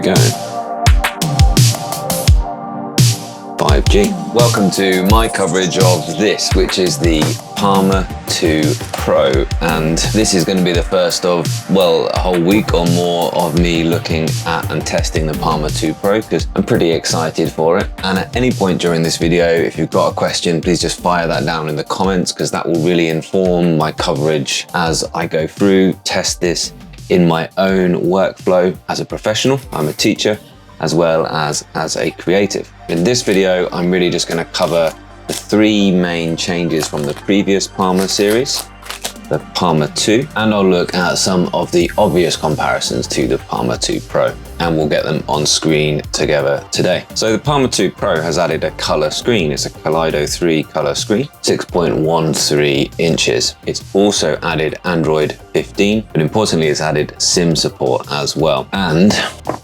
going. 5G. Welcome to my coverage of this, which is the Palma 2 Pro. And this is going to be the first of, well, a whole week or more of me looking at and testing the Palma 2 Pro, because I'm pretty excited for it. And at any point during this video, if you've got a question, please just fire that down in the comments, because that will really inform my coverage as I go through, test this in my own workflow as a professional. I'm a teacher as well as a creative. In this video, I'm really just going to cover the three main changes from the previous Palma series, the Palma 2, and I'll look at some of the obvious comparisons to the Palma 2 Pro, and we'll get them on screen together today. So the Palma 2 Pro has added a color screen. It's a Kaleido 3 color screen, 6.13 inches. It's also added Android 15, but importantly, it's added SIM support as well. And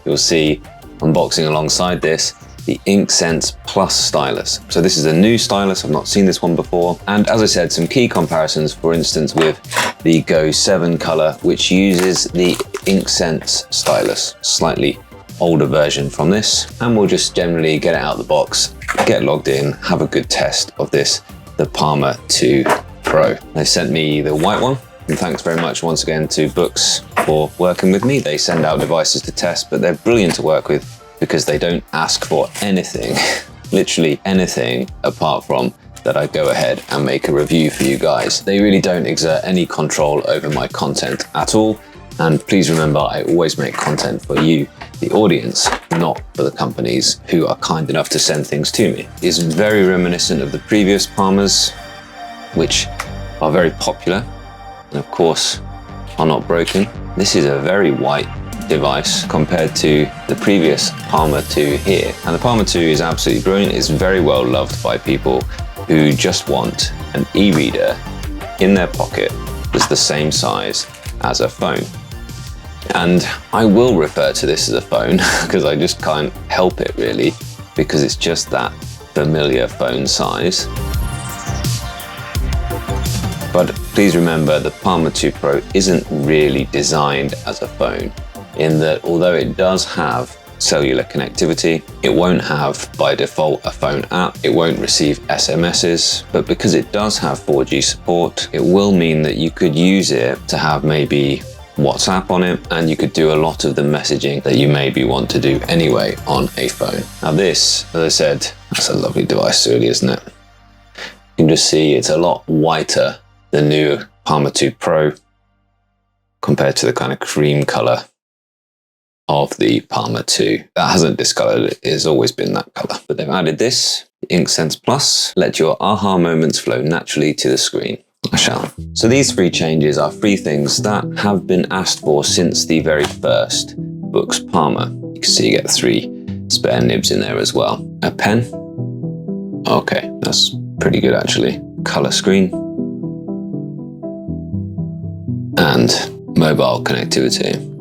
you'll see unboxing alongside this, the Inksense Plus Stylus. So this is a new stylus, I've not seen this one before. And as I said, some key comparisons, for instance, with the Go 7 color, which uses the Inksense stylus, slightly older version from this. And we'll just generally get it out of the box, get logged in, have a good test of this, the Palma 2 Pro. They sent me the white one, and thanks very much once again to Boox for working with me. They send out devices to test, but they're brilliant to work with because they don't ask for anything, literally anything, apart from that I go ahead and make a review for you guys. They really don't exert any control over my content at all. And please remember, I always make content for you, the audience, not for the companies who are kind enough to send things to me. It's very reminiscent of the previous Palmas, which are very popular and of course are not broken. This is a very white device compared to the previous Palma 2 here. And the Palma 2 is absolutely brilliant. It's very well loved by people who just want an e-reader in their pocket that's the same size as a phone. And I will refer to this as a phone because I just can't help it really, because it's just that familiar phone size. But please remember, the Palma 2 Pro isn't really designed as a phone, in that although it does have cellular connectivity, it won't have by default a phone app, it won't receive SMSs, but because it does have 4G support, it will mean that you could use it to have maybe WhatsApp on it, and you could do a lot of the messaging that you maybe want to do anyway on a phone. Now this, as I said, that's a lovely device really, isn't it? You can just see it's a lot whiter than new Palma 2 Pro compared to the kind of cream color of the Palma 2. That hasn't discolored, it has always been that color. But they've added this, Inksense Plus. Let your aha moments flow naturally to the screen. I shall. So these three changes are three things that have been asked for since the very first Boox Palma. You can see you get 3 spare nibs in there as well. A pen. Okay, that's pretty good actually. Color screen. And mobile connectivity.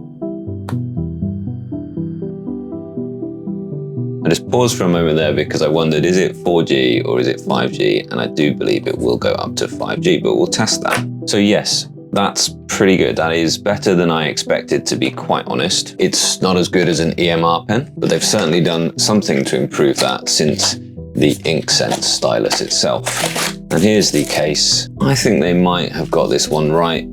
I just paused for a moment there because I wondered, is it 4G or is it 5G? And I do believe it will go up to 5G, but we'll test that. So yes, that's pretty good. That is better than I expected, to be quite honest. It's not as good as an EMR pen, but they've certainly done something to improve that since the Inksense stylus itself. And here's the case. I think they might have got this one right.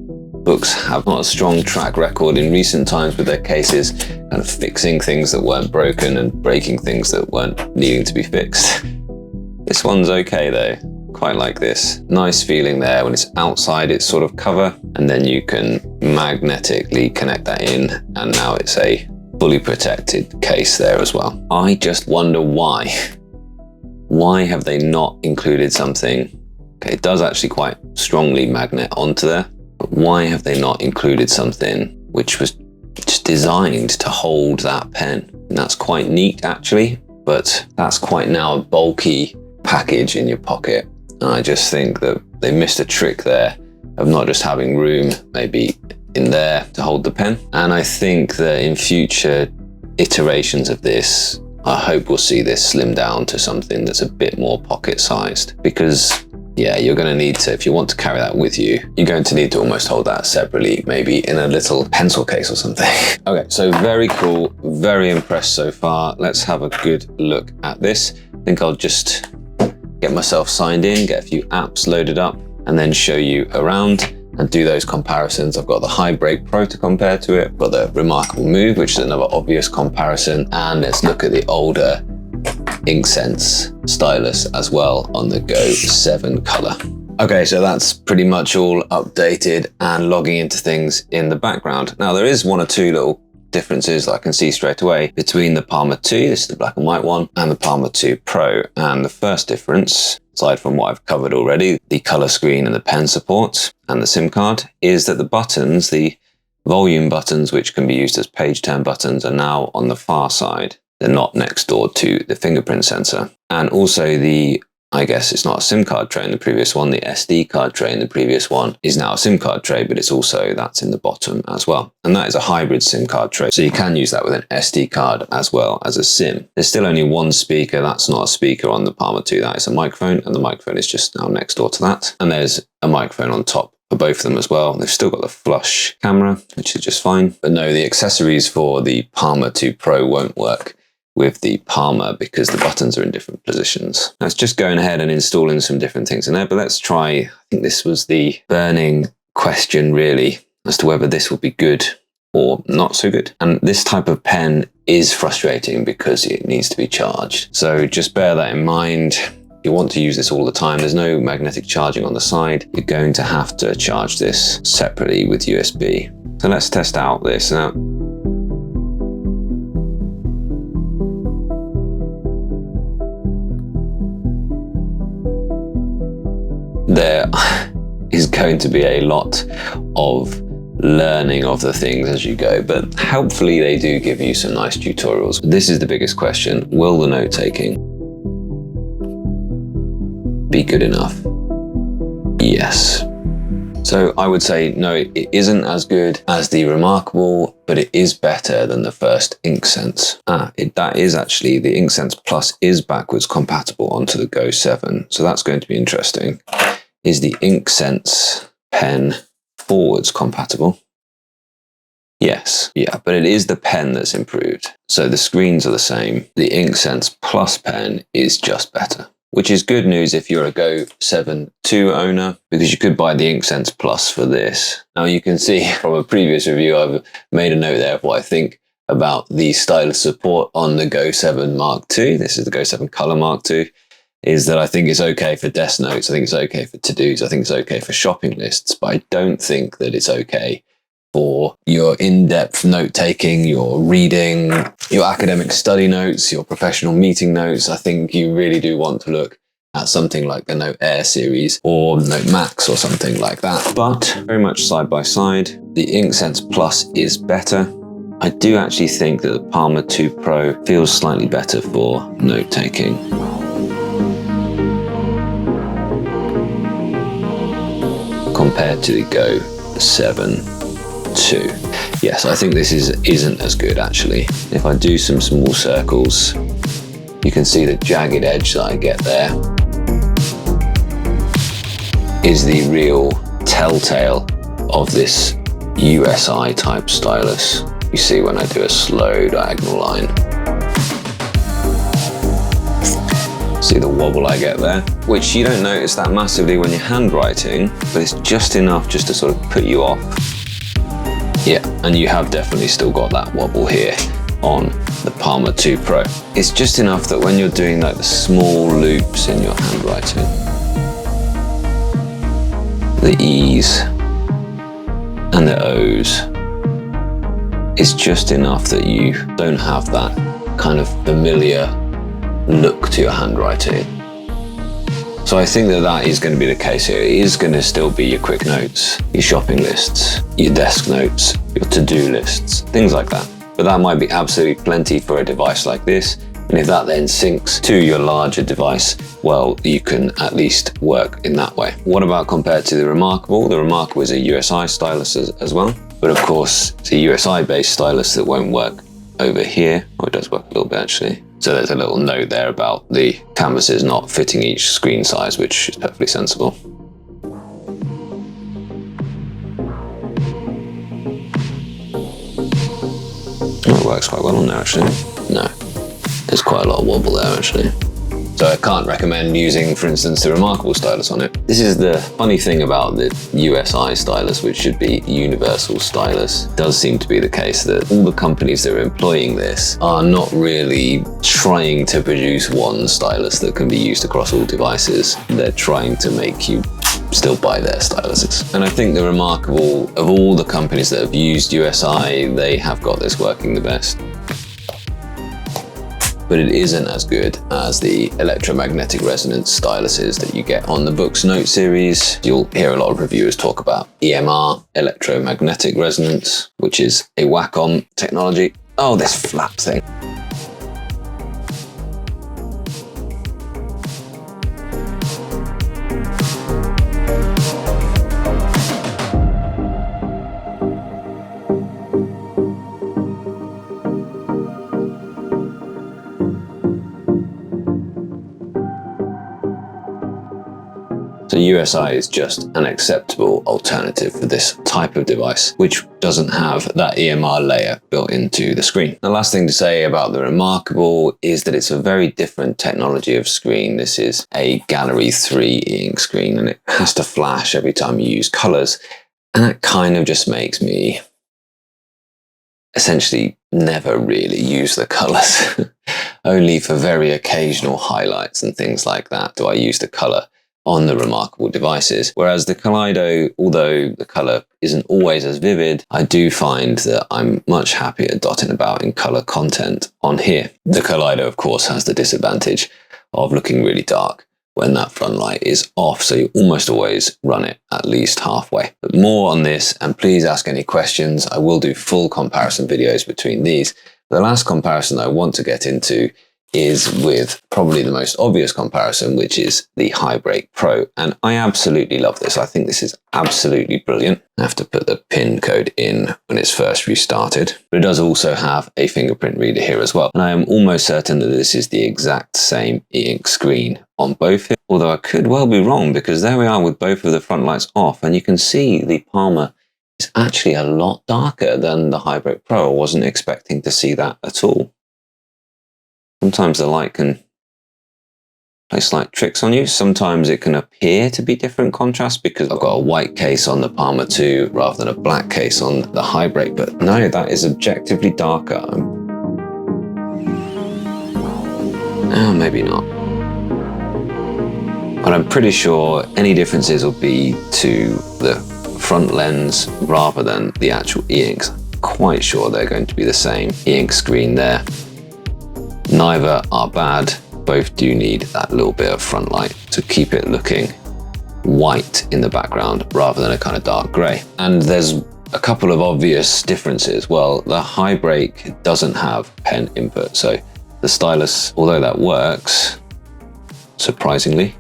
Boox have not a strong track record in recent times with their cases, kind of fixing things that weren't broken and breaking things that weren't needing to be fixed. This one's okay though, quite like this. Nice feeling there when it's outside its sort of cover, and then you can magnetically connect that in, and now it's a fully protected case there as well. I just wonder why. Why have they not included something? Okay, it does actually quite strongly magnet onto there. But why have they not included something which was just designed to hold that pen? And that's quite neat actually, but that's quite now a bulky package in your pocket. And I just think that they missed a trick there of not just having room maybe in there to hold the pen. And I think that in future iterations of this, I hope we'll see this slim down to something that's a bit more pocket sized, because Yeah, you're going to need to, if you want to carry that with you, you're going to need to almost hold that separately, maybe in a little pencil case or something. Okay, so very cool, very impressed so far. Let's have a good look at this. I think I'll just get myself signed in, get a few apps loaded up, and then show you around and do those comparisons. I've got the HiBreak Pro to compare to it, I've got the Remarkable Move, which is another obvious comparison, and let's look at the older Inksense Stylus as well on the Go 7 color. Okay, so that's pretty much all updated and logging into things in the background. Now there is one or two little differences that I can see straight away between the Palma 2, this is the black and white one, and the Palma 2 Pro. And the first difference, aside from what I've covered already, the color screen and the pen support and the SIM card, is that the buttons, the volume buttons, which can be used as page turn buttons, are now on the far side. They're not next door to the fingerprint sensor. And also the, I guess it's not a SIM card tray in the previous one, the SD card tray in the previous one is now a SIM card tray, but it's also, that's in the bottom as well. And that is a hybrid SIM card tray. So you can use that with an SD card as well as a SIM. There's still only one speaker. That's not a speaker on the Palma 2. That is a microphone, and the microphone is just now next door to that. And there's a microphone on top for both of them as well. They've still got the flush camera, which is just fine. But no, the accessories for the Palma 2 Pro won't work with the Palma because the buttons are in different positions. Now it's just going ahead and installing some different things in there, but let's try, I think this was the burning question really, as to whether this will be good or not so good. And this type of pen is frustrating because it needs to be charged. So just bear that in mind. If you want to use this all the time, there's no magnetic charging on the side. You're going to have to charge this separately with USB. So let's test out this. Now, there is going to be a lot of learning of the things as you go, but hopefully they do give you some nice tutorials. This is the biggest question. Will the note taking be good enough? Yes. So I would say no, it isn't as good as the Remarkable, but it is better than the first Inksense. That is actually, the Inksense Plus is backwards compatible onto the Go 7. So that's going to be interesting. Is the Inksense pen forwards compatible? Yes, yeah, but it is the pen that's improved. So the screens are the same. The Inksense Plus pen is just better, which is good news if you're a Go 7 II owner, because you could buy the Inksense Plus for this. Now you can see from a previous review, I've made a note there of what I think about the stylus support on the Go 7 Mark II. This is the Go 7 Color Mark II. Is that I think it's okay for desk notes, I think it's okay for to-dos, I think it's okay for shopping lists, but I don't think that it's okay for your in-depth note-taking, your reading, your academic study notes, your professional meeting notes. I think you really do want to look at something like the Note Air series or Note Max or something like that. But very much side by side, the Inksense Plus is better. I do actually think that the Palma 2 Pro feels slightly better for note-taking. Compared to the Go 7 II. Yes, I think this isn't as good actually. If I do some small circles, you can see the jagged edge that I get there is the real telltale of this USI type stylus. You see when I do a slow diagonal line. See the wobble I get there, which you don't notice that massively when you're handwriting, but it's just enough just to sort of put you off. Yeah, and you have definitely still got that wobble here on the Palma 2 Pro. It's just enough that when you're doing like the small loops in your handwriting, the E's and the O's, it's just enough that you don't have that kind of familiar look to your handwriting. So I think that is going to be the case here. It is going to still be your quick notes, your shopping lists, your desk notes, your to-do lists, things like that. But that might be absolutely plenty for a device like this. And if that then syncs to your larger device, well, you can at least work in that way. What about compared to the Remarkable? The Remarkable is a USI stylus as well. But of course, it's a USI-based stylus that won't work over here. Oh, it does work a little bit actually. So there's a little note there about the canvases not fitting each screen size, which is perfectly sensible. Oh, it works quite well on there actually. No, there's quite a lot of wobble there actually. So I can't recommend using, for instance, the Remarkable stylus on it. This is the funny thing about the USI stylus, which should be Universal Stylus. It does seem to be the case that all the companies that are employing this are not really trying to produce one stylus that can be used across all devices. They're trying to make you still buy their styluses. And I think the Remarkable, of all the companies that have used USI, they have got this working the best. But it isn't as good as the electromagnetic resonance styluses that you get on the Boox Note series. You'll hear a lot of reviewers talk about EMR, electromagnetic resonance, which is a Wacom technology. Oh, this flap thing. So USI is just an acceptable alternative for this type of device, which doesn't have that EMR layer built into the screen. The last thing to say about the Remarkable is that it's a very different technology of screen. This is a Gallery 3 e-ink screen, and it has to flash every time you use colors. And that kind of just makes me essentially never really use the colors. Only for very occasional highlights and things like that do I use the color on the Remarkable devices. Whereas the Kaleido, although the color isn't always as vivid, I do find that I'm much happier dotting about in color content on here. The Kaleido, of course, has the disadvantage of looking really dark when that front light is off, so you almost always run it at least halfway. But more on this, and please ask any questions. I will do full comparison videos between these. The last comparison I want to get into is with probably the most obvious comparison, which is the HiBreak Pro. And I absolutely love this. I think this is absolutely brilliant. I have to put the PIN code in when it's first restarted. But it does also have a fingerprint reader here as well. And I am almost certain that this is the exact same e-ink screen on both here. Although I could well be wrong, because there we are with both of the front lights off. And you can see the Palma is actually a lot darker than the HiBreak Pro. I wasn't expecting to see that at all. Sometimes the light can play slight tricks on you. Sometimes it can appear to be different contrasts because I've got a white case on the Palma 2 rather than a black case on the HiBreak, but no, that is objectively darker. Oh, maybe not. But I'm pretty sure any differences will be to the front lens rather than the actual e-inks. I'm quite sure they're going to be the same e-ink screen there. Neither are bad, both do need that little bit of front light to keep it looking white in the background rather than a kind of dark grey. And there's a couple of obvious differences. Well, the HiBreak doesn't have pen input, so the stylus, although that works, surprisingly,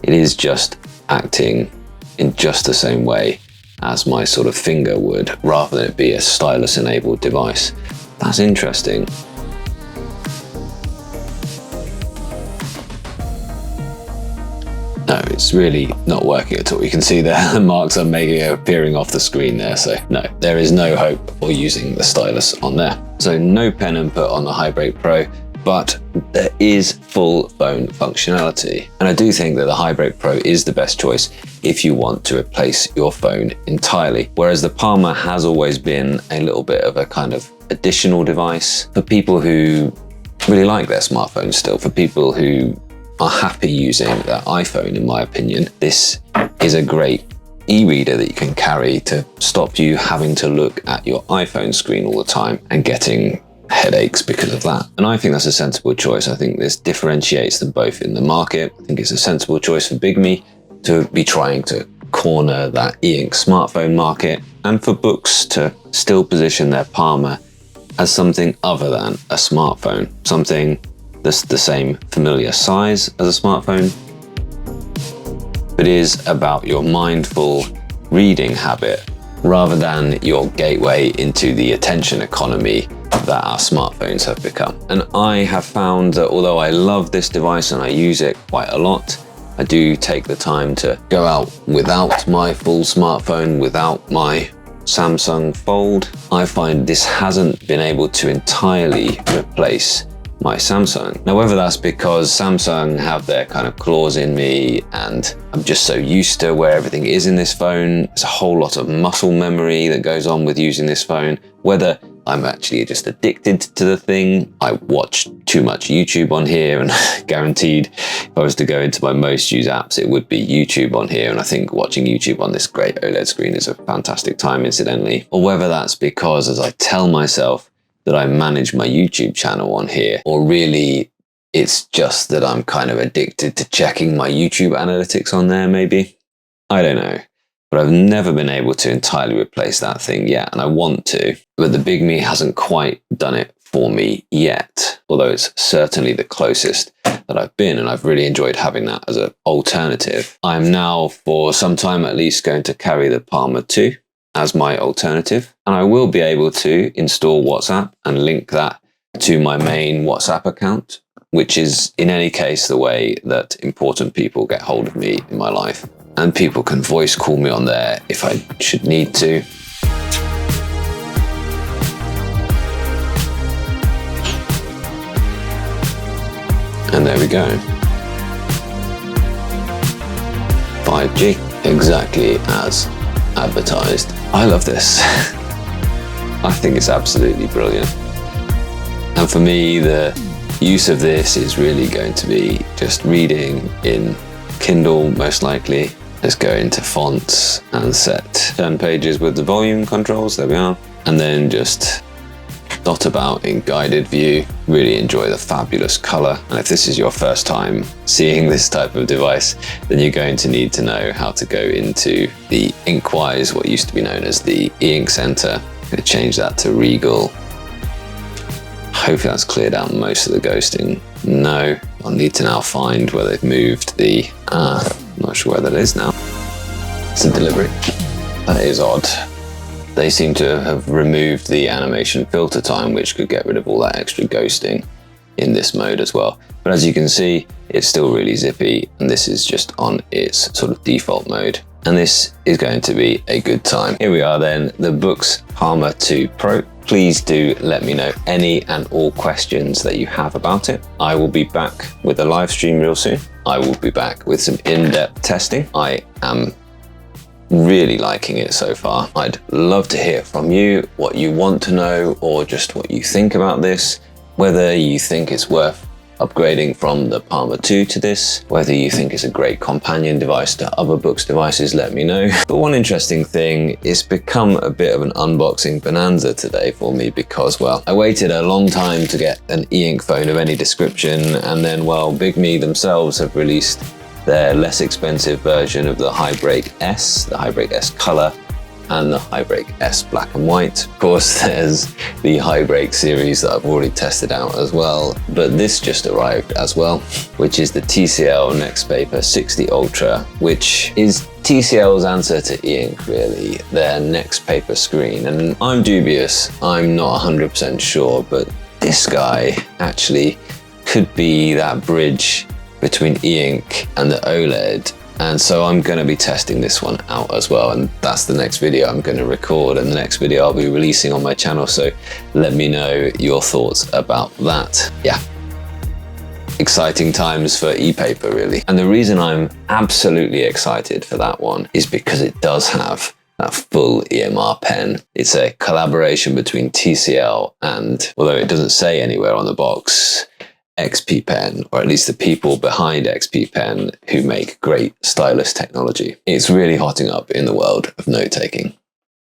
it is just acting in just the same way as my sort of finger would, rather than it be a stylus-enabled device. That's interesting. No, it's really not working at all. You can see the marks I'm making appearing off the screen there. So no, there is no hope for using the stylus on there. So no pen input on the HiBreak Pro, but there is full phone functionality. And I do think that the HiBreak Pro is the best choice if you want to replace your phone entirely. Whereas the Palma has always been a little bit of a kind of additional device for people who really like their smartphones still, for people who are happy using their iPhone, in my opinion. This is a great e-reader that you can carry to stop you having to look at your iPhone screen all the time and getting headaches because of that. And I think that's a sensible choice. I think this differentiates them both in the market. I think it's a sensible choice for Bigme to be trying to corner that e-ink smartphone market, and for Boox to still position their Palma as something other than a smartphone, something that's the same familiar size as a smartphone, but is about your mindful reading habit rather than your gateway into the attention economy that our smartphones have become. And I have found that although I love this device and I use it quite a lot, I do take the time to go out without my full smartphone, without my Samsung Fold. I find this hasn't been able to entirely replace my Samsung. Now, whether that's because Samsung have their kind of claws in me and I'm just so used to where everything is in this phone, there's a whole lot of muscle memory that goes on with using this phone, whether I'm actually just addicted to the thing. I watch too much YouTube on here, and guaranteed if I was to go into my most used apps, it would be YouTube on here. And I think watching YouTube on this great OLED screen is a fantastic time, incidentally. Or whether that's because, as I tell myself, that I manage my YouTube channel on here, or really it's just that I'm kind of addicted to checking my YouTube analytics on there, maybe. I don't know. But I've never been able to entirely replace that thing yet, and I want to. But the Bigme hasn't quite done it for me yet, although it's certainly the closest that I've been, and I've really enjoyed having that as an alternative. I'm now, for some time at least, going to carry the Palma 2 as my alternative, and I will be able to install WhatsApp and link that to my main WhatsApp account, which is in any case the way that important people get hold of me in my life. And people can voice call me on there if I should need to. And there we go. 5G, exactly as advertised. I love this. I think it's absolutely brilliant. And for me, the use of this is really going to be just reading in Kindle, most likely. Let's go into fonts and set turn pages with the volume controls. There we are. And then just dot about in guided view. Really enjoy the fabulous color. And if this is your first time seeing this type of device, then you're going to need to know how to go into the Inkwise, what used to be known as the e-ink center. I'm going to change that to Regal. Hopefully that's cleared out most of the ghosting. No, I'll need to now find where they've moved the, I'm not sure where that is now. It's a delivery. That is odd. They seem to have removed the animation filter time, which could get rid of all that extra ghosting in this mode as well. But as you can see, it's still really zippy, and this is just on its sort of default mode. And this is going to be a good time. Here we are then, the Boox Palma 2 Pro. Please do let me know any and all questions that you have about it. I will be back with a live stream real soon. I will be back with some in-depth testing. I am really liking it so far. I'd love to hear from you, what you want to know, or just what you think about this, whether you think it's worth upgrading from the Palma 2 to this, whether you think it's a great companion device to other Boox devices, let me know. But one interesting thing, it's become a bit of an unboxing bonanza today for me because, well, I waited a long time to get an e-ink phone of any description, and then, well, Bigme themselves have released their less expensive version of the HiBreak S, the HiBreak S Color, and the HiBreak S Black and White. Of course, there's the HiBreak series that I've already tested out as well, but this just arrived as well, which is the TCL NextPaper 60 Ultra, which is TCL's answer to e-ink, really, their NextPaper screen. And I'm dubious, I'm not 100% sure, but this guy actually could be that bridge between e-ink and the OLED. And so I'm going to be testing this one out as well, and that's the next video I'm going to record, and the next video I'll be releasing on my channel, so let me know your thoughts about that. Yeah, exciting times for ePaper, really. And the reason I'm absolutely excited for that one is because it does have that full EMR pen. It's a collaboration between TCL and, although it doesn't say anywhere on the box, XP Pen, or at least the people behind XP Pen who make great stylus technology. It's really hotting up in the world of note-taking.